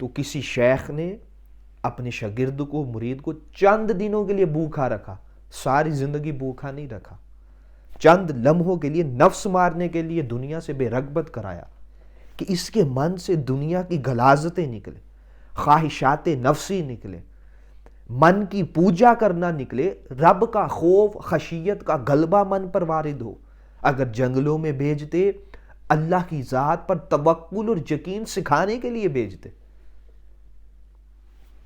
تو کسی شیخ نے اپنے شاگرد کو، مرید کو چند دنوں کے لیے بھوکا رکھا، ساری زندگی بھوکا نہیں رکھا، چند لمحوں کے لیے نفس مارنے کے لیے دنیا سے بے رغبت کرایا کہ اس کے من سے دنیا کی غلاظتیں نکلے، خواہشات نفسی نکلے، من کی پوجا کرنا نکلے، رب کا خوف خشیت کا غلبہ من پر وارد ہو۔ اگر جنگلوں میں بھیجتے، اللہ کی ذات پر توکل اور یقین سکھانے کے لیے بھیجتے۔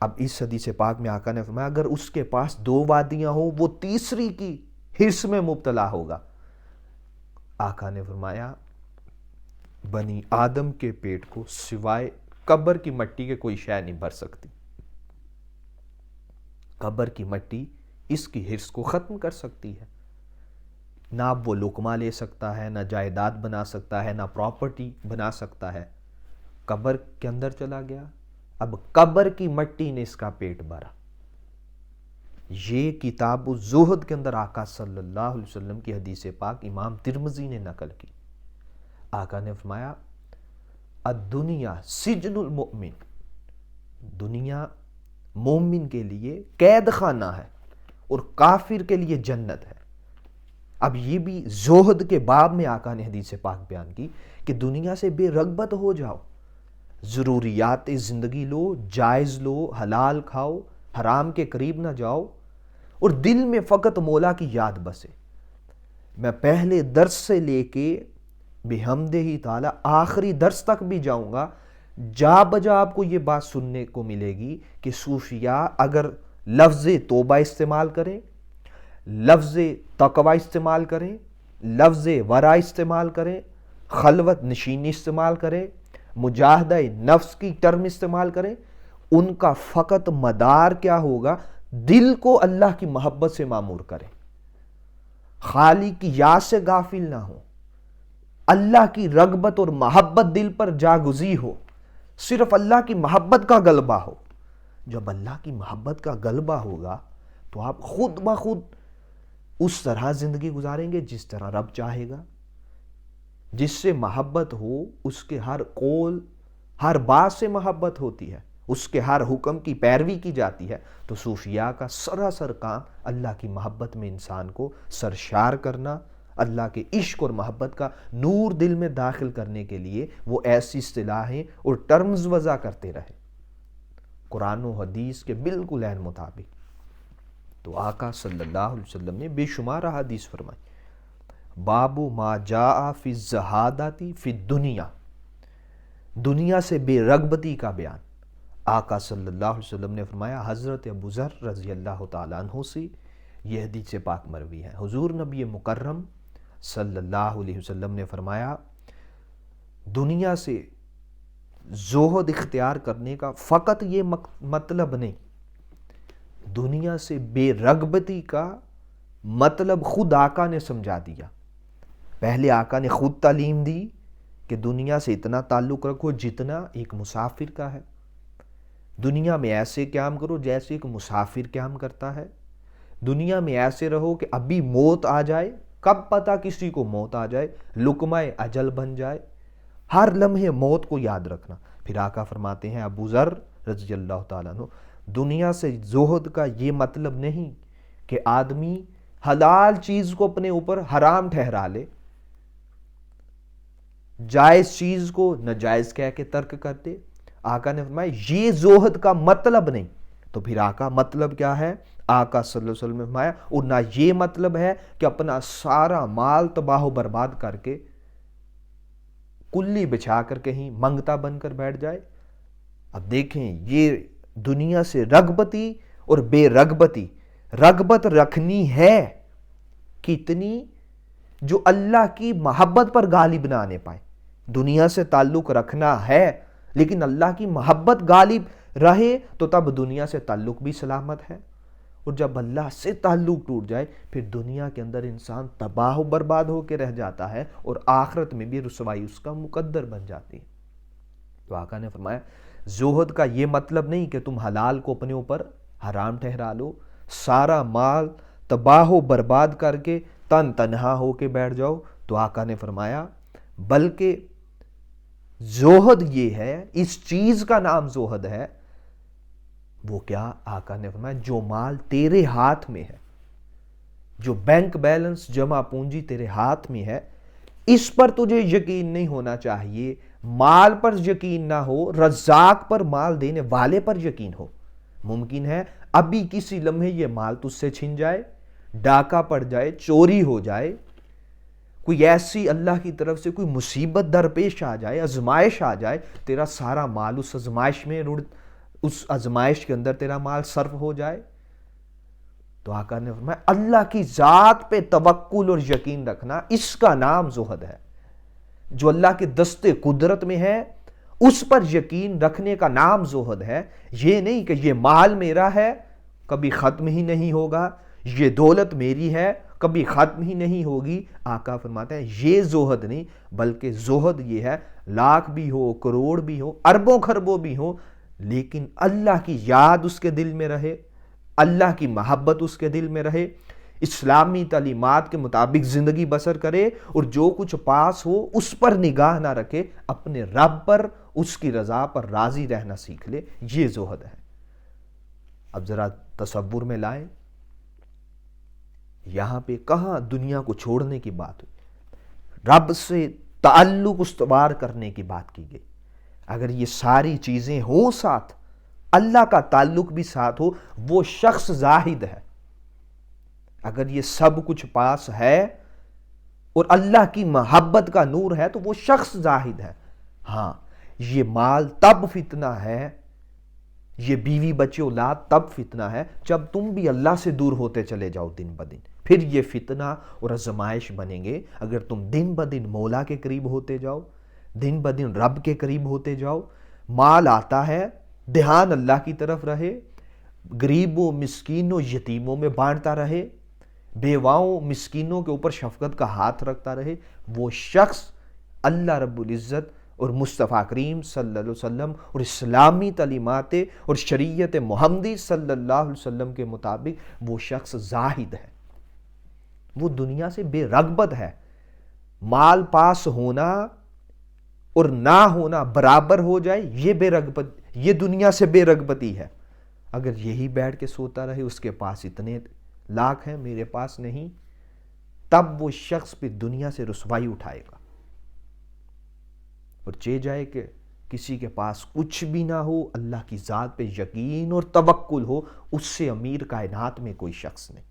اب اس حدیث پاک میں آقا نے فرمایا اگر اس کے پاس 2 وادیاں ہوں، وہ تیسری کی حرص میں مبتلا ہوگا۔ آقا نے فرمایا بنی آدم کے پیٹ کو سوائے قبر کی مٹی کے کوئی شے نہیں بھر سکتی۔ قبر کی مٹی اس کی حرص کو ختم کر سکتی ہے۔ نہ اب وہ لقمہ لے سکتا ہے، نہ جائیداد بنا سکتا ہے، نہ پراپرٹی بنا سکتا ہے۔ قبر کے اندر چلا گیا، اب قبر کی مٹی نے اس کا پیٹ بھرا۔ یہ کتاب الزہد کے اندر آقا صلی اللہ علیہ وسلم کی حدیث پاک امام ترمذی نے نقل کی۔ آقا نے فرمایا الدنیا سجن المؤمن، دنیا مومن کے لیے قید خانہ ہے اور کافر کے لیے جنت ہے۔ اب یہ بھی زہد کے باب میں آقا نے حدیث پاک بیان کی کہ دنیا سے بے رغبت ہو جاؤ، ضروریات زندگی لو، جائز لو، حلال کھاؤ، حرام کے قریب نہ جاؤ، اور دل میں فقط مولا کی یاد بسے۔ میں پہلے درس سے لے کے بحمدہ تعالی آخری درس تک بھی جاؤں گا، جا بجا آپ کو یہ بات سننے کو ملے گی کہ صوفیاء اگر لفظ توبہ استعمال کریں، لفظ تقوی استعمال کریں، لفظ ورع استعمال کریں، خلوت نشینی استعمال کریں، مجاہدہ نفس کی ٹرم استعمال کریں، ان کا فقط مدار کیا ہوگا؟ دل کو اللہ کی محبت سے معمور کریں، خالق کی یاد سے غافل نہ ہو، اللہ کی رغبت اور محبت دل پر جاگزی ہو، صرف اللہ کی محبت کا غلبہ ہو۔ جب اللہ کی محبت کا غلبہ ہوگا تو آپ خود بخود اس طرح زندگی گزاریں گے جس طرح رب چاہے گا۔ جس سے محبت ہو اس کے ہر قول ہر بات سے محبت ہوتی ہے، اس کے ہر حکم کی پیروی کی جاتی ہے۔ تو صوفیاء کا سراسر کام اللہ کی محبت میں انسان کو سرشار کرنا، اللہ کے عشق اور محبت کا نور دل میں داخل کرنے کے لیے وہ ایسی اصطلاحیں اور ٹرمز وضع کرتے رہے قرآن و حدیث کے بالکل عین مطابق۔ تو آقا صلی اللہ علیہ وسلم نے بے شمار حدیث فرمائی۔ باب ما جاء فی الزہادۃ فی الدنیا، دنیا سے بے رغبتی کا بیان۔ آقا صلی اللہ علیہ وسلم نے فرمایا، حضرت ابو ذر رضی اللہ تعالیٰ عنہ سے یہ حدیث پاک مروی ہے، حضور نبی مکرم صلی اللہ علیہ وسلم نے فرمایا دنیا سے زہد اختیار کرنے کا فقط یہ مطلب نہیں، دنیا سے بے رغبتی کا مطلب خود آقا نے سمجھا دیا۔ پہلے آقا نے خود تعلیم دی کہ دنیا سے اتنا تعلق رکھو جتنا ایک مسافر کا ہے، دنیا میں ایسے قیام کرو جیسے ایک مسافر قیام کرتا ہے، دنیا میں ایسے رہو کہ ابھی موت آ جائے، کب پتہ کسی کو موت آ جائے، لقمہ اجل بن جائے، ہر لمحے موت کو یاد رکھنا۔ پھر آقا فرماتے ہیں ابو ذر رضی اللہ تعالیٰ عنہ، دنیا سے زہد کا یہ مطلب نہیں کہ آدمی حلال چیز کو اپنے اوپر حرام ٹھہرا لے، جائز چیز کو ناجائز کہہ کے ترک کر دے۔ آقا نے فرمایا یہ زہد کا مطلب نہیں۔ تو پھر آقا مطلب کیا ہے؟ آقا صلی اللہ علیہ وسلم نے فرمایا اور نہ یہ مطلب ہے کہ اپنا سارا مال تباہ و برباد کر کے کلی بچھا کر کہیں منگتا بن کر بیٹھ جائے۔ اب دیکھیں یہ دنیا سے رغبتی اور بے رغبتی، رغبت رکھنی ہے کتنی جو اللہ کی محبت پر غالب نہ آنے پائے۔ دنیا سے تعلق رکھنا ہے لیکن اللہ کی محبت غالب رہے تو تب دنیا سے تعلق بھی سلامت ہے، اور جب اللہ سے تعلق ٹوٹ جائے پھر دنیا کے اندر انسان تباہ و برباد ہو کے رہ جاتا ہے اور آخرت میں بھی رسوائی اس کا مقدر بن جاتی ہے۔ تو آقا نے فرمایا زہد کا یہ مطلب نہیں کہ تم حلال کو اپنے اوپر حرام ٹھہرا لو، سارا مال تباہ و برباد کر کے تنہا ہو کے بیٹھ جاؤ۔ تو آقا نے فرمایا بلکہ زہد یہ ہے، اس چیز کا نام زہد ہے۔ وہ کیا؟ آقا نے فرمایا جو مال تیرے ہاتھ میں ہے، جو بینک بیلنس جمع پونجی تیرے ہاتھ میں ہے، اس پر تجھے یقین نہیں ہونا چاہیے، مال پر یقین نہ ہو، رزاق پر، مال دینے والے پر یقین ہو۔ ممکن ہے ابھی کسی لمحے یہ مال تجھ سے چھن جائے، ڈاکہ پڑ جائے، چوری ہو جائے، کوئی ایسی اللہ کی طرف سے کوئی مصیبت درپیش آ جائے، آزمائش آ جائے، تیرا سارا مال اس آزمائش میں اس آزمائش کے اندر تیرا مال صرف ہو جائے۔ تو آقا نے فرمایا اللہ کی ذات پہ توکل اور یقین رکھنا، اس کا نام زہد ہے۔ جو اللہ کے دستے قدرت میں ہے اس پر یقین رکھنے کا نام زہد ہے۔ یہ نہیں کہ یہ مال میرا ہے کبھی ختم ہی نہیں ہوگا، یہ دولت میری ہے کبھی ختم ہی نہیں ہوگی۔ آقا فرماتے ہیں یہ زہد نہیں، بلکہ زہد یہ ہے لاکھ بھی ہو، کروڑ بھی ہو، اربوں خربوں بھی ہو، لیکن اللہ کی یاد اس کے دل میں رہے، اللہ کی محبت اس کے دل میں رہے، اسلامی تعلیمات کے مطابق زندگی بسر کرے، اور جو کچھ پاس ہو اس پر نگاہ نہ رکھے، اپنے رب پر، اس کی رضا پر راضی رہنا سیکھ لے۔ یہ زہد ہے۔ اب ذرا تصور میں لائیں، یہاں پہ کہاں دنیا کو چھوڑنے کی بات ہوئی، رب سے تعلق استوار کرنے کی بات کی گئی۔ اگر یہ ساری چیزیں ہوں ساتھ، اللہ کا تعلق بھی ساتھ ہو، وہ شخص زاہد ہے۔ اگر یہ سب کچھ پاس ہے اور اللہ کی محبت کا نور ہے تو وہ شخص زاہد ہے۔ ہاں، یہ مال تب فتنہ ہے، یہ بیوی بچے اولاد تب فتنہ ہے جب تم بھی اللہ سے دور ہوتے چلے جاؤ دن بدن، پھر یہ فتنہ اور آزمائش بنیں گے۔ اگر تم دن بدن مولا کے قریب ہوتے جاؤ، دن بدن رب کے قریب ہوتے جاؤ، مال آتا ہے، دھیان اللہ کی طرف رہے، غریبوں، مسکینوں، یتیموں میں بانٹتا رہے، بیواؤں، مسکینوں کے اوپر شفقت کا ہاتھ رکھتا رہے، وہ شخص اللہ رب العزت اور مصطفیٰ کریم صلی اللہ علیہ وسلم اور اسلامی تعلیمات اور شریعت محمدی صلی اللہ علیہ وسلم کے مطابق وہ شخص زاہد ہے، وہ دنیا سے بے رغبت ہے۔ مال پاس ہونا اور نہ ہونا برابر ہو جائے، یہ بے رغبت، یہ دنیا سے بے رغبتی ہے۔ اگر یہی بیٹھ کے سوتا رہے اس کے پاس اتنے لاکھ ہیں میرے پاس نہیں، تب وہ شخص پہ دنیا سے رسوائی اٹھائے گا، اور چہ جائے کہ کسی کے پاس کچھ بھی نہ ہو، اللہ کی ذات پہ یقین اور توکل ہو، اس سے امیر کائنات میں کوئی شخص نہیں،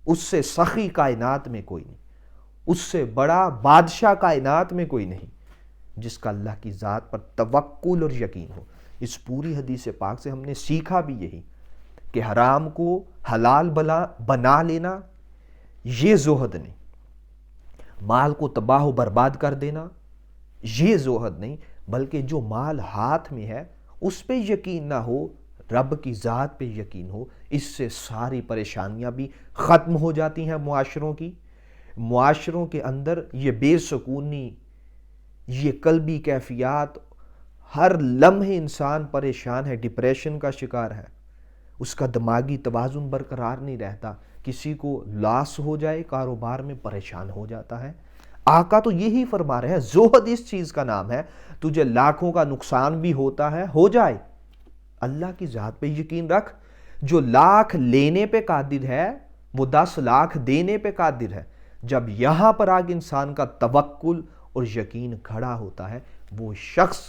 اس سے سخی کائنات میں کوئی نہیں، اس سے بڑا بادشاہ کائنات میں کوئی نہیں، جس کا اللہ کی ذات پر توکل اور یقین ہو۔ اس پوری حدیث پاک سے ہم نے سیکھا بھی یہی کہ حرام کو حلال بنا لینا یہ زہد نہیں، مال کو تباہ و برباد کر دینا یہ زہد نہیں، بلکہ جو مال ہاتھ میں ہے اس پہ یقین نہ ہو، رب کی ذات پہ یقین ہو، اس سے ساری پریشانیاں بھی ختم ہو جاتی ہیں۔ معاشروں کے اندر یہ بے سکونی، یہ قلبی کیفیات، ہر لمحے انسان پریشان ہے، ڈپریشن کا شکار ہے، اس کا دماغی توازن برقرار نہیں رہتا، کسی کو لاس ہو جائے کاروبار میں پریشان ہو جاتا ہے۔ آقا تو یہی فرما رہے ہیں، زہد اس چیز کا نام ہے، تجھے لاکھوں کا نقصان بھی ہوتا ہے، ہو جائے، اللہ کی ذات پہ یقین رکھ، جو لاکھ لینے پہ قادر ہے وہ 10 لاکھ دینے پہ قادر ہے۔ جب یہاں پر آگے انسان کا توکل اور یقین کھڑا ہوتا ہے، وہ شخص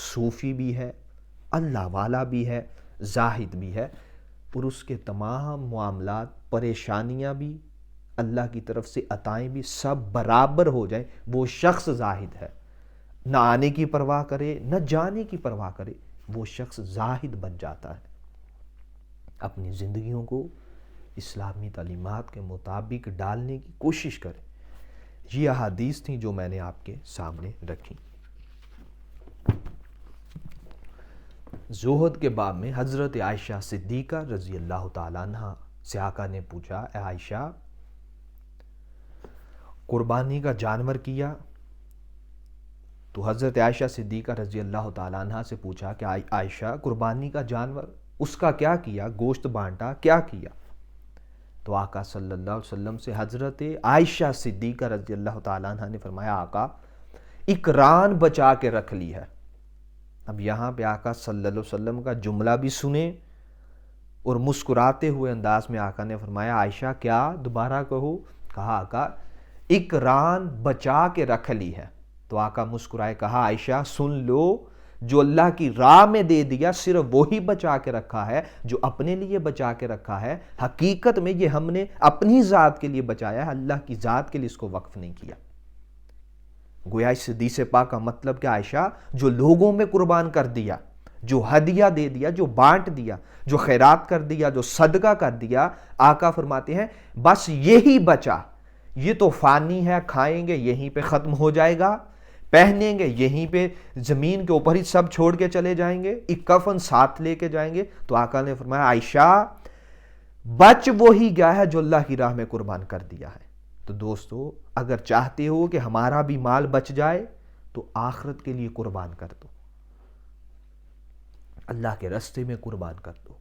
صوفی بھی ہے، اللہ والا بھی ہے، زاہد بھی ہے، اور اس کے تمام معاملات، پریشانیاں بھی، اللہ کی طرف سے عطائیں بھی سب برابر ہو جائیں، وہ شخص زاہد ہے۔ نہ آنے کی پرواہ کرے، نہ جانے کی پرواہ کرے، وہ شخص زاہد بن جاتا ہے۔ اپنی زندگیوں کو اسلامی تعلیمات کے مطابق ڈالنے کی کوشش کریں۔ یہ احادیث تھیں جو میں نے آپ کے سامنے رکھی۔ زہد کے باب میں حضرت عائشہ صدیقہ رضی اللہ تعالیٰ عنہ سے آقا نے پوچھا، اے عائشہ، قربانی کا جانور کیا؟ تو حضرت عائشہ صدیقہ رضی اللہ تعالیٰ عنہ سے پوچھا کہ عائشہ، قربانی کا جانور، اس کا کیا کیا؟ گوشت بانٹا، کیا کیا؟ تو آقا صلی اللہ علیہ وسلم سے حضرت عائشہ صدیقہ رضی اللہ تعالیٰ عنہ نے فرمایا، آقا، اقران بچا کے رکھ لی ہے۔ اب یہاں پہ آقا صلی اللہ علیہ وسلم کا جملہ بھی سنیں اور مسکراتے ہوئے انداز میں آقا نے فرمایا عائشہ کیا؟ دوبارہ کہو۔ کہا آقا اقران بچا کے رکھ لی ہے۔ تو آقا مسکرائے، کہا عائشہ سن لو، جو اللہ کی راہ میں دے دیا صرف وہی بچا کے رکھا ہے، جو اپنے لیے بچا کے رکھا ہے حقیقت میں یہ ہم نے اپنی ذات کے لیے بچایا ہے، اللہ کی ذات کے لیے اس کو وقف نہیں کیا۔ گویا اس حدیث پاک کا مطلب کہ عائشہ جو لوگوں میں قربان کر دیا، جو ہدیہ دے دیا، جو بانٹ دیا، جو خیرات کر دیا، جو صدقہ کر دیا، آقا فرماتے ہیں بس یہی بچا، یہ تو فانی ہے، کھائیں گے یہیں پہ ختم ہو جائے گا، پہنیں گے یہیں پہ زمین کے اوپر ہی سب چھوڑ کے چلے جائیں گے، ایک کفن ساتھ لے کے جائیں گے۔ تو آقا نے فرمایا عائشہ بچ وہی گیا ہے جو اللہ کی راہ میں قربان کر دیا ہے۔ تو دوستو اگر چاہتے ہو کہ ہمارا بھی مال بچ جائے تو آخرت کے لیے قربان کر دو، اللہ کے راستے میں قربان کر دو،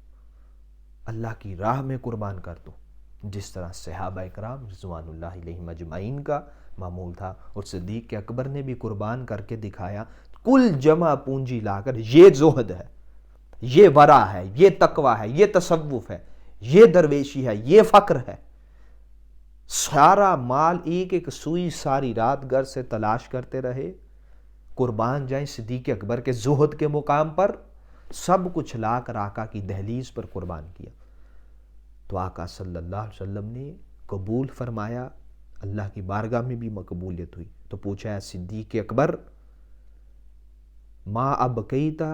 اللہ کی راہ میں قربان کر دو، جس طرح صحابہ اکرام رضوان اللہ علیہم اجمعین کا معمول تھا، اور صدیق اکبر نے بھی قربان کر کے دکھایا۔ کل جمع پونجی لا کر، یہ زہد ہے، یہ ورع ہے، یہ تقوی ہے، یہ تصوف ہے، یہ درویشی ہے، یہ فقر ہے، سارا مال ایک ایک سوئی ساری رات گھر سے تلاش کرتے رہے، قربان جائیں صدیق اکبر کے زہد کے مقام پر، سب کچھ لا کر آقا کی دہلیز پر قربان کیا۔ تو آقا صلی اللہ علیہ وسلم نے قبول فرمایا، اللہ کی بارگاہ میں بھی مقبولیت ہوئی۔ تو پوچھا ہے صدیق اکبر ما ابقیتا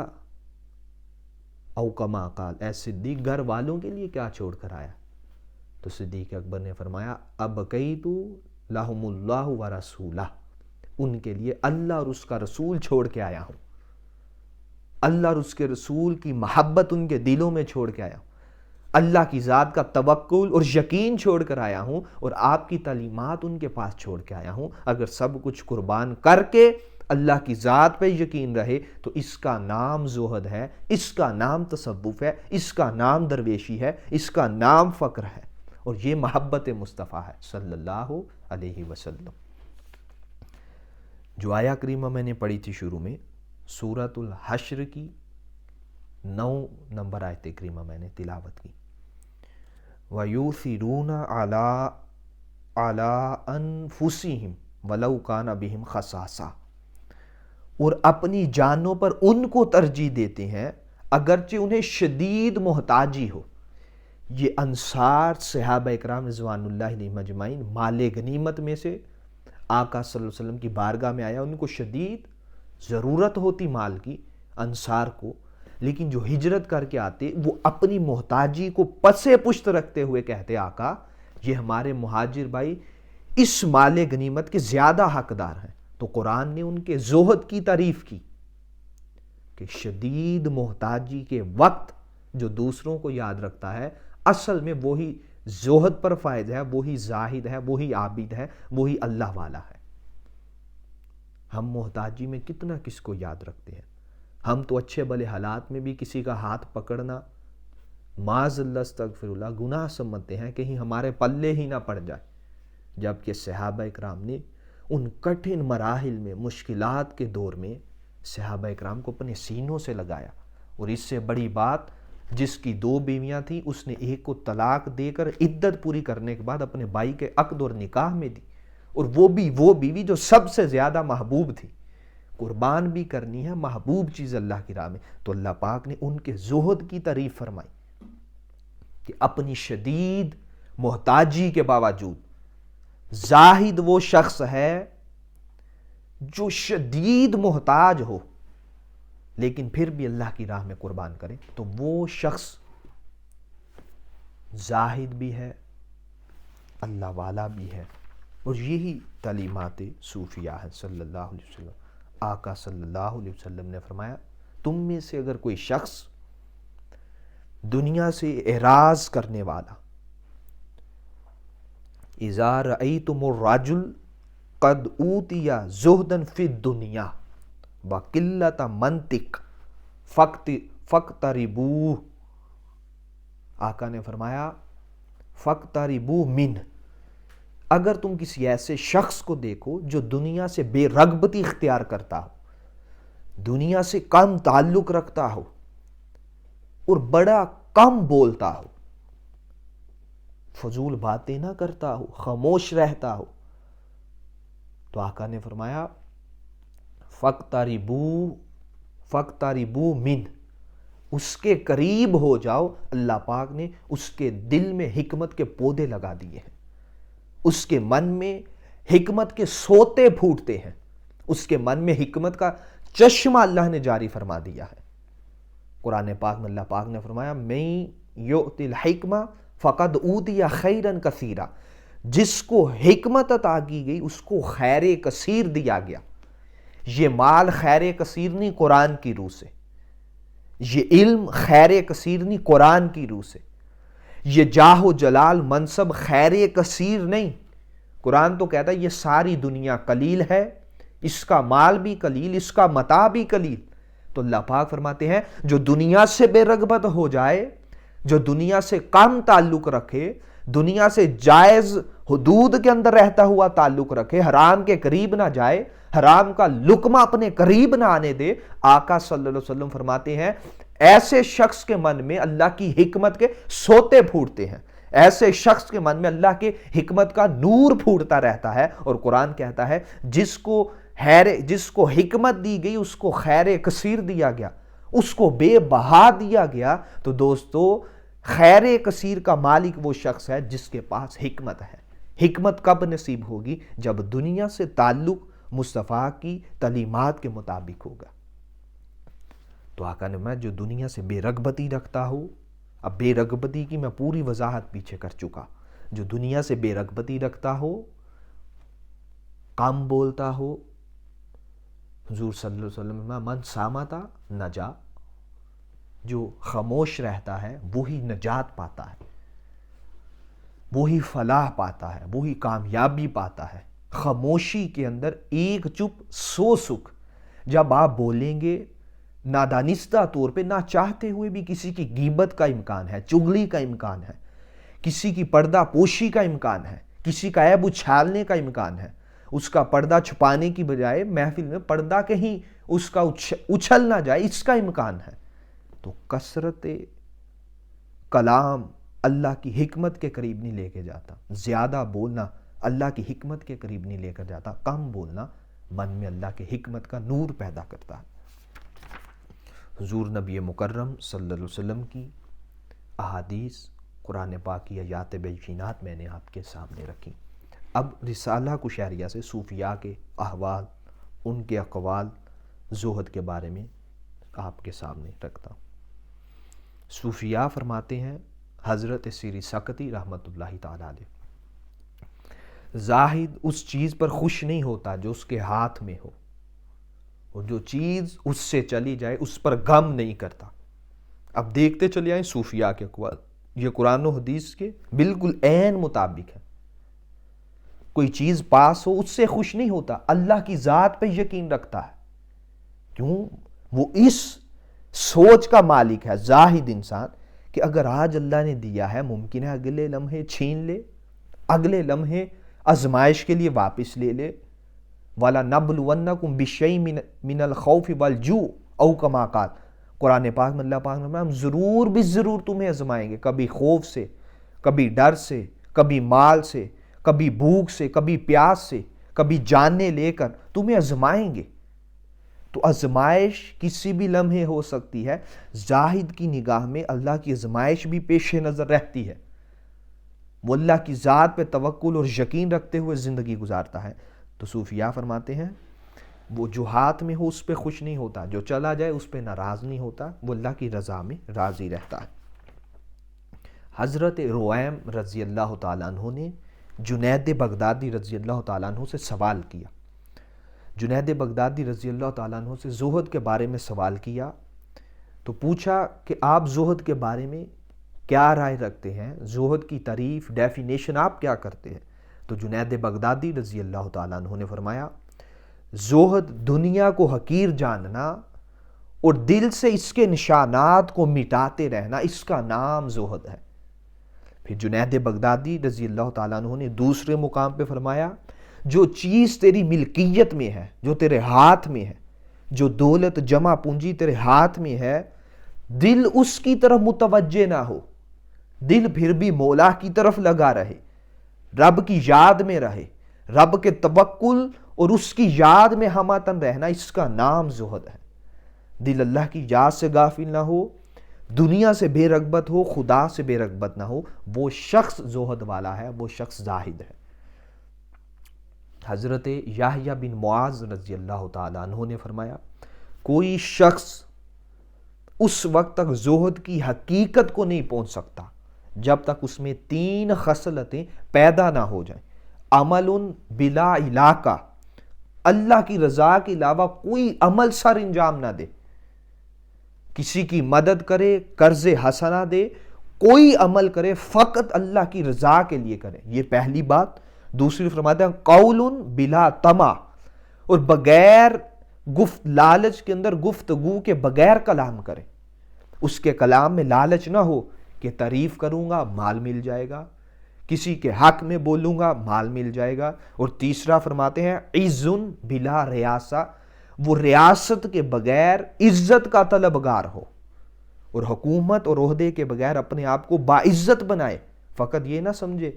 او کما قال، اے صدیق گھر والوں کے لیے کیا چھوڑ کر آیا؟ تو صدیق اکبر نے فرمایا ابقیتو لہم اللہ و رسولہ، ان کے لیے اللہ اور اس کا رسول چھوڑ کے آیا ہوں، اللہ اور اس کے رسول کی محبت ان کے دلوں میں چھوڑ کے آیا ہوں، اللہ کی ذات کا توکل اور یقین چھوڑ کر آیا ہوں، اور آپ کی تعلیمات ان کے پاس چھوڑ کے آیا ہوں۔ اگر سب کچھ قربان کر کے اللہ کی ذات پہ یقین رہے تو اس کا نام زہد ہے، اس کا نام تصوف ہے، اس کا نام درویشی ہے، اس کا نام فقر ہے، اور یہ محبت مصطفیٰ ہے صلی اللہ علیہ وسلم۔ جو آیہ کریمہ میں نے پڑھی تھی شروع میں، سورۃ الحشر کی 9 نمبر آیت کریمہ میں نے تلاوت کی، وَيُؤْثِرُونَ عَلَىٰ أَنفُسِهِمْ وَلَوْ كَانَ بِهِمْ خَصَاصَةٌ، اور اپنی جانوں پر ان کو ترجیح دیتے ہیں اگرچہ انہیں شدید محتاجی ہو۔ یہ انصار صحابہ اکرام رضوان اللہ علیہم اجمعین مال غنیمت میں سے آقا صلی اللہ علیہ وسلم کی بارگاہ میں آیا، ان کو شدید ضرورت ہوتی مال کی انصار کو، لیکن جو ہجرت کر کے آتے وہ اپنی محتاجی کو پسے پشت رکھتے ہوئے کہتے آقا یہ ہمارے مہاجر بھائی اس مال غنیمت کے زیادہ حقدار ہیں۔ تو قرآن نے ان کے زہد کی تعریف کی کہ شدید محتاجی کے وقت جو دوسروں کو یاد رکھتا ہے اصل میں وہی زہد پر فائز ہے، وہی زاہد ہے، وہی عابد ہے، وہی اللہ والا ہے۔ ہم محتاجی میں کتنا کس کو یاد رکھتے ہیں، ہم تو اچھے بھلے حالات میں بھی کسی کا ہاتھ پکڑنا معاذ اللہ استغفر اللہ گناہ سمجھتے ہیں، کہیں ہمارے پلے ہی نہ پڑ جائے، جبکہ صحابہ اکرام نے ان کٹھن مراحل میں، مشکلات کے دور میں صحابہ اکرام کو اپنے سینوں سے لگایا۔ اور اس سے بڑی بات، جس کی 2 بیویاں تھیں اس نے ایک کو طلاق دے کر عدت پوری کرنے کے بعد اپنے بھائی کے عقد اور نکاح میں دی، اور وہ بیوی جو سب سے زیادہ محبوب تھی، قربان بھی کرنی ہے محبوب چیز اللہ کی راہ میں۔ تو اللہ پاک نے ان کے زہد کی تعریف فرمائی کہ اپنی شدید محتاجی کے باوجود زاہد وہ شخص ہے جو شدید محتاج ہو لیکن پھر بھی اللہ کی راہ میں قربان کرے، تو وہ شخص زاہد بھی ہے، اللہ والا بھی ہے۔ اور یہی تعلیمات صوفیہ ہے صلی اللہ علیہ وسلم۔ آقا صلی اللہ علیہ وسلم نے فرمایا تم میں سے اگر کوئی شخص دنیا سے اعراض کرنے والا، اذا رأیتم الرجل قد اوتی زہدا فی الدنیا وقلت منطق فاقتربوہ، آقا نے فرمایا فاقتربوا منہ، اگر تم کسی ایسے شخص کو دیکھو جو دنیا سے بے رغبتی اختیار کرتا ہو، دنیا سے کم تعلق رکھتا ہو اور بڑا کم بولتا ہو، فضول باتیں نہ کرتا ہو، خاموش رہتا ہو، تو آقا نے فرمایا فَاقْتَرِبُوا مِنْ، اس کے قریب ہو جاؤ۔ اللہ پاک نے اس کے دل میں حکمت کے پودے لگا دیے ہیں، اس کے من میں حکمت کے سوتے پھوٹتے ہیں، اس کے من میں حکمت کا چشمہ اللہ نے جاری فرما دیا ہے۔ قرآن پاک میں اللہ پاک نے فرمایا مَن یُؤْتِ الْحِکْمَةَ فَقَدْ أُوتِیَ خَیْرًا کَثِیرًا، جس کو حکمت عطا کی گئی اس کو خیر کثیر دیا گیا۔ یہ مال خیر کثیر نہیں قرآن کی روح سے، یہ علم خیر کثیر نہیں قرآن کی روح سے، یہ جاہ و جلال منصب خیر کثیر نہیں۔ قرآن تو کہتا ہے یہ ساری دنیا قلیل ہے، اس کا مال بھی قلیل، اس کا متاع بھی قلیل۔ تو اللہ پاک فرماتے ہیں جو دنیا سے بے رغبت ہو جائے، جو دنیا سے کم تعلق رکھے، دنیا سے جائز حدود کے اندر رہتا ہوا تعلق رکھے، حرام کے قریب نہ جائے، حرام کا لقمہ اپنے قریب نہ آنے دے، آقا صلی اللہ علیہ وسلم فرماتے ہیں ایسے شخص کے من میں اللہ کی حکمت کے سوتے پھوٹتے ہیں، ایسے شخص کے من میں اللہ کے حکمت کا نور پھوٹتا رہتا ہے۔ اور قرآن کہتا ہے جس کو حکمت دی گئی اس کو خیر کثیر دیا گیا، اس کو بے بہا دیا گیا۔ تو دوستو خیر کثیر کا مالک وہ شخص ہے جس کے پاس حکمت ہے۔ حکمت کب نصیب ہوگی؟ جب دنیا سے تعلق مصطفیٰ کی تعلیمات کے مطابق ہوگا۔ تو آقا نے میں جو دنیا سے بے رغبتی رکھتا ہوں، اب بے رغبتی کی میں پوری وضاحت پیچھے کر چکا، جو دنیا سے بے رغبتی رکھتا ہو، کم بولتا ہو، حضور صلی اللہ علیہ وسلم من صامتا نجا، جو خاموش رہتا ہے وہی نجات پاتا ہے، وہی فلاح پاتا ہے، وہی کامیابی پاتا ہے۔ خاموشی کے اندر ایک چپ سو سکھ۔ جب آپ بولیں گے نادانستہ طور پہ، نہ چاہتے ہوئے بھی کسی کی غیبت کا امکان ہے، چغلی کا امکان ہے، کسی کی پردہ پوشی کا امکان ہے، کسی کا عیب اچھالنے کا امکان ہے، اس کا پردہ چھپانے کی بجائے محفل میں پردہ کہیں اس کا اچھل نہ جائے، اس کا امکان ہے۔ تو کثرت کلام اللہ کی حکمت کے قریب نہیں لے کے جاتا، زیادہ بولنا اللہ کی حکمت کے قریب نہیں لے کر جاتا، کم بولنا من میں اللہ کی حکمت کا نور پیدا کرتا ہے۔ حضور نبی مکرم صلی اللہ علیہ وسلم کی احادیث، قرآن پاک کی آیات بینات میں نے آپ کے سامنے رکھی۔ اب رسالہ کشیریہ سے صوفیاء کے احوال، ان کے اقوال، زہد کے بارے میں آپ کے سامنے رکھتا ہوں۔ صوفیاء فرماتے ہیں، حضرت سری سکتی رحمۃ اللہ تعالی علیہ، زاہد اس چیز پر خوش نہیں ہوتا جو اس کے ہاتھ میں ہو، اور جو چیز اس سے چلی جائے اس پر غم نہیں کرتا۔ اب دیکھتے چلے آئیں صوفیاء کے اقوال، یہ قرآن و حدیث کے بالکل عین مطابق ہے۔ کوئی چیز پاس ہو اس سے خوش نہیں ہوتا، اللہ کی ذات پہ یقین رکھتا ہے۔ کیوں؟ وہ اس سوچ کا مالک ہے زاہد انسان کہ اگر آج اللہ نے دیا ہے، ممکن ہے اگلے لمحے چھین لے، اگلے لمحے آزمائش کے لیے واپس لے لے۔ وَلَنَبْلُوَنَّكُمْ بِشَيْءٍ مِّنَ الْخَوْفِ وَالْجُوعِ او کما قال، قرآن پاک میں اللہ پاک نے ہم ضرور بھی ضرور تمہیں آزمائیں گے، کبھی خوف سے، کبھی ڈر سے، کبھی مال سے، کبھی بھوک سے، کبھی پیاس سے، کبھی جانیں لے کر تمہیں آزمائیں گے۔ تو آزمائش کسی بھی لمحے ہو سکتی ہے۔ زاہد کی نگاہ میں اللہ کی آزمائش بھی پیش نظر رہتی ہے، وہ اللہ کی ذات پہ توکل اور یقین رکھتے ہوئے زندگی گزارتا ہے۔ تو صوفیاء فرماتے ہیں وہ جو ہاتھ میں ہو اس پہ خوش نہیں ہوتا، جو چلا جائے اس پہ ناراض نہیں ہوتا، وہ اللہ کی رضا میں راضی رہتا ہے۔ حضرت رویم رضی اللہ تعالیٰ عنہ نے جنید بغدادی رضی اللہ تعالیٰ عنہ سے سوال کیا۔ جنید بغدادی رضی اللہ تعالیٰ عنہ سے زہد کے بارے میں سوال کیا، تو پوچھا کہ آپ زہد کے بارے میں کیا رائے رکھتے ہیں، زہد کی تعریف، ڈیفینیشن آپ کیا کرتے ہیں؟ تو جنید بغدادی رضی اللہ تعالیٰ عنہ نے فرمایا، زہد دنیا کو حقیر جاننا اور دل سے اس کے نشانات کو مٹاتے رہنا، اس کا نام زہد ہے۔ پھر جنید بغدادی رضی اللہ تعالیٰ عنہ نے دوسرے مقام پہ فرمایا جو چیز تیری ملکیت میں ہے، جو تیرے ہاتھ میں ہے، جو دولت جمع پونجی تیرے ہاتھ میں ہے، دل اس کی طرف متوجہ نہ ہو، دل پھر بھی مولا کی طرف لگا رہے، رب کی یاد میں رہے، رب کے توکل اور اس کی یاد میں ہماتن رہنا، اس کا نام زہد ہے۔ دل اللہ کی یاد سے غافل نہ ہو، دنیا سے بے رغبت ہو، خدا سے بے رغبت نہ ہو، وہ شخص زہد والا ہے، وہ شخص زاہد ہے۔ حضرت یحییٰ بن معاذ رضی اللہ تعالیٰ عنہ نے فرمایا کوئی شخص اس وقت تک زہد کی حقیقت کو نہیں پہنچ سکتا جب تک اس میں 3 خصلتیں پیدا نہ ہو جائیں۔ عمل بلا علاقہ، اللہ کی رضا کے علاوہ کوئی عمل سر انجام نہ دے، کسی کی مدد کرے، قرض حسنہ دے، کوئی عمل کرے فقط اللہ کی رضا کے لیے کرے، یہ پہلی بات۔ دوسری فرماتے ہیں قول بلا طمع، اور بغیر لالچ کے اندر گفتگو کے بغیر کلام کرے، اس کے کلام میں لالچ نہ ہو کہ تعریف کروں گا مال مل جائے گا، کسی کے حق میں بولوں گا مال مل جائے گا۔ اور تیسرا فرماتے ہیں عز بلا ریاسہ، وہ ریاست کے بغیر عزت کا طلبگار ہو، اور حکومت اور عہدے کے بغیر اپنے آپ کو باعزت بنائے۔ فقط یہ نہ سمجھے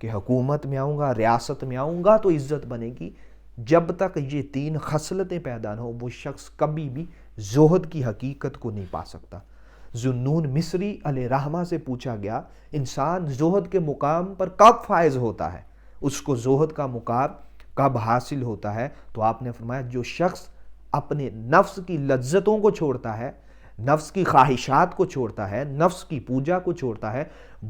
کہ حکومت میں آؤں گا، ریاست میں آؤں گا تو عزت بنے گی، جب تک یہ 3 خصلتیں پیدا نہ ہو وہ شخص کبھی بھی زہد کی حقیقت کو نہیں پا سکتا۔ ذوالنون مصری علیہ رحمہ سے پوچھا گیا انسان زہد کے مقام پر کب فائز ہوتا ہے، اس کو زہد کا مقام کب حاصل ہوتا ہے؟ تو آپ نے فرمایا جو شخص اپنے نفس کی لذتوں کو چھوڑتا ہے، نفس کی خواہشات کو چھوڑتا ہے، نفس کی پوجا کو چھوڑتا ہے،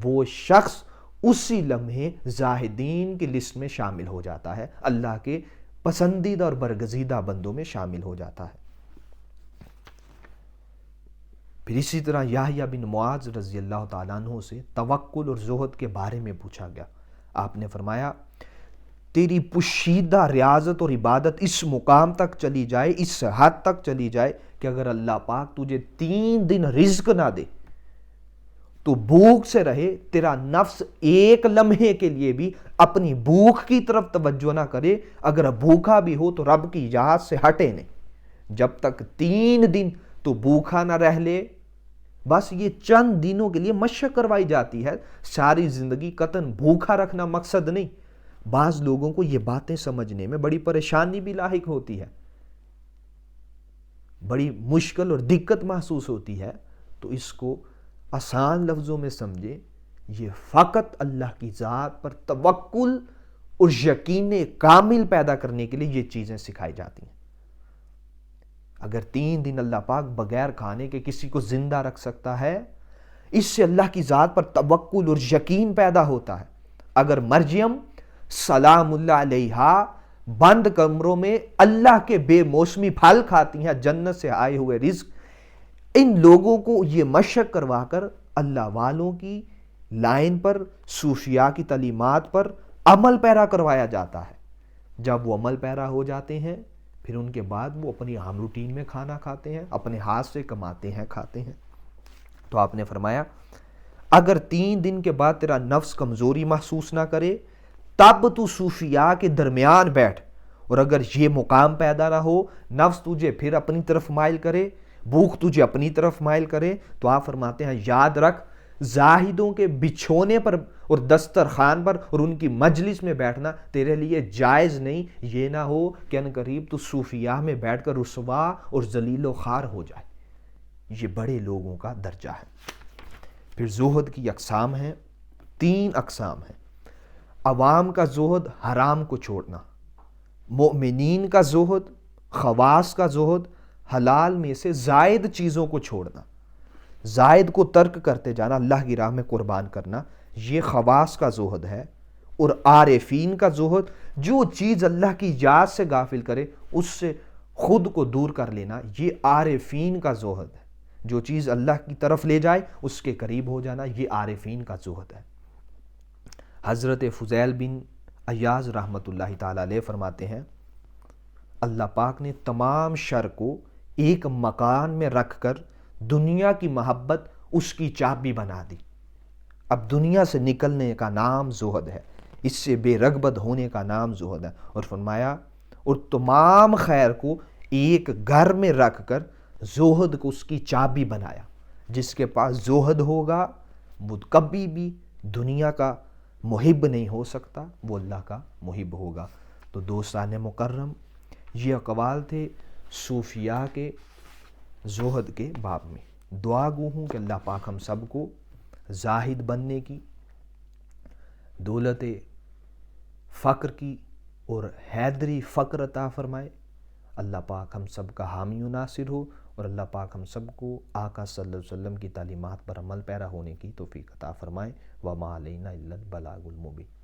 وہ شخص اسی لمحے زاہدین کی لسٹ میں شامل ہو جاتا ہے، اللہ کے پسندیدہ اور برگزیدہ بندوں میں شامل ہو جاتا ہے۔ پھر اسی طرح یحییٰ بن معاذ رضی اللہ تعالیٰ عنہ سے توکل اور زہد کے بارے میں پوچھا گیا۔ آپ نے فرمایا تیری پوشیدہ ریاضت اور عبادت اس مقام تک چلی جائے، اس حد تک چلی جائے کہ اگر اللہ پاک تجھے 3 دن رزق نہ دے تو بھوک سے رہے، تیرا نفس ایک لمحے کے لیے بھی اپنی بھوک کی طرف توجہ نہ کرے، اگر بھوکا بھی ہو تو رب کی یاد سے ہٹے نہیں، جب تک 3 دن تو بھوکا نہ رہ لے۔ بس یہ چند دنوں کے لیے مشق کروائی جاتی ہے، ساری زندگی قطعاً بھوکا رکھنا مقصد نہیں۔ بعض لوگوں کو یہ باتیں سمجھنے میں بڑی پریشانی بھی لاحق ہوتی ہے، بڑی مشکل اور دقت محسوس ہوتی ہے، تو اس کو آسان لفظوں میں سمجھے، یہ فقط اللہ کی ذات پر توکل اور یقین کامل پیدا کرنے کے لیے یہ چیزیں سکھائی جاتی ہیں۔ اگر 3 دن اللہ پاک بغیر کھانے کے کسی کو زندہ رکھ سکتا ہے، اس سے اللہ کی ذات پر توکل اور یقین پیدا ہوتا ہے۔ اگر مریم سلام اللہ علیہا بند کمروں میں اللہ کے بے موسمی پھل کھاتی ہیں، جنت سے آئے ہوئے رزق، ان لوگوں کو یہ مشق کروا کر اللہ والوں کی لائن پر، صوفیاء کی تعلیمات پر عمل پیرا کروایا جاتا ہے۔ جب وہ عمل پیرا ہو جاتے ہیں پھر ان کے بعد وہ اپنی عام روٹین میں کھانا کھاتے ہیں، اپنے ہاتھ سے کماتے ہیں، کھاتے ہیں۔ تو آپ نے فرمایا اگر 3 دن کے بعد تیرا نفس کمزوری محسوس نہ کرے تب تو صوفیاء کے درمیان بیٹھ، اور اگر یہ مقام پیدا نہ ہو، نفس تجھے پھر اپنی طرف مائل کرے، بھوک تجھے اپنی طرف مائل کرے، تو آپ فرماتے ہیں یاد رکھ زاہدوں کے بچھونے پر اور دسترخوان پر اور ان کی مجلس میں بیٹھنا تیرے لیے جائز نہیں، یہ نہ ہو کہ ان قریب تو صوفیاء میں بیٹھ کر رسوا اور ذلیل و خوار ہو جائے۔ یہ بڑے لوگوں کا درجہ ہے۔ پھر زہد کی اقسام ہیں، 3 اقسام ہیں۔ عوام کا زہد حرام کو چھوڑنا، مومنین کا زہد، خواص کا زہد حلال میں سے زائد چیزوں کو چھوڑنا، زائد کو ترک کرتے جانا، اللہ کی راہ میں قربان کرنا، یہ خواص کا زہد ہے۔ اور عارفین کا زہد جو چیز اللہ کی یاد سے غافل کرے اس سے خود کو دور کر لینا، یہ عارفین کا زہد ہے۔ جو چیز اللہ کی طرف لے جائے اس کے قریب ہو جانا، یہ عارفین کا زہد ہے۔ حضرت فضیل بن عیاض رحمۃ اللہ تعالی علیہ فرماتے ہیں اللہ پاک نے تمام شر کو ایک مکان میں رکھ کر دنیا کی محبت اس کی چابی بنا دی۔ اب دنیا سے نکلنے کا نام زہد ہے، اس سے بے رغبت ہونے کا نام زہد ہے۔ اور فرمایا اور تمام خیر کو ایک گھر میں رکھ کر زہد کو اس کی چابی بنایا۔ جس کے پاس زہد ہوگا وہ کبھی بھی دنیا کا محب نہیں ہو سکتا، وہ اللہ کا محب ہوگا۔ تو دوستان مکرم، یہ اقوال تھے صوفیاء کے زہد کے باب میں۔ دعا گو ہوں کہ اللہ پاک ہم سب کو زاہد بننے کی، دولت فقر کی اور حیدری فقر عطا فرمائے۔ اللہ پاک ہم سب کا حامی و ناصر ہو، اور اللہ پاک ہم سب کو آقا صلی اللہ علیہ وسلم کی تعلیمات پر عمل پیرا ہونے کی توفیق عطا فرمائے۔ وما علینا الا البلاغ المبین۔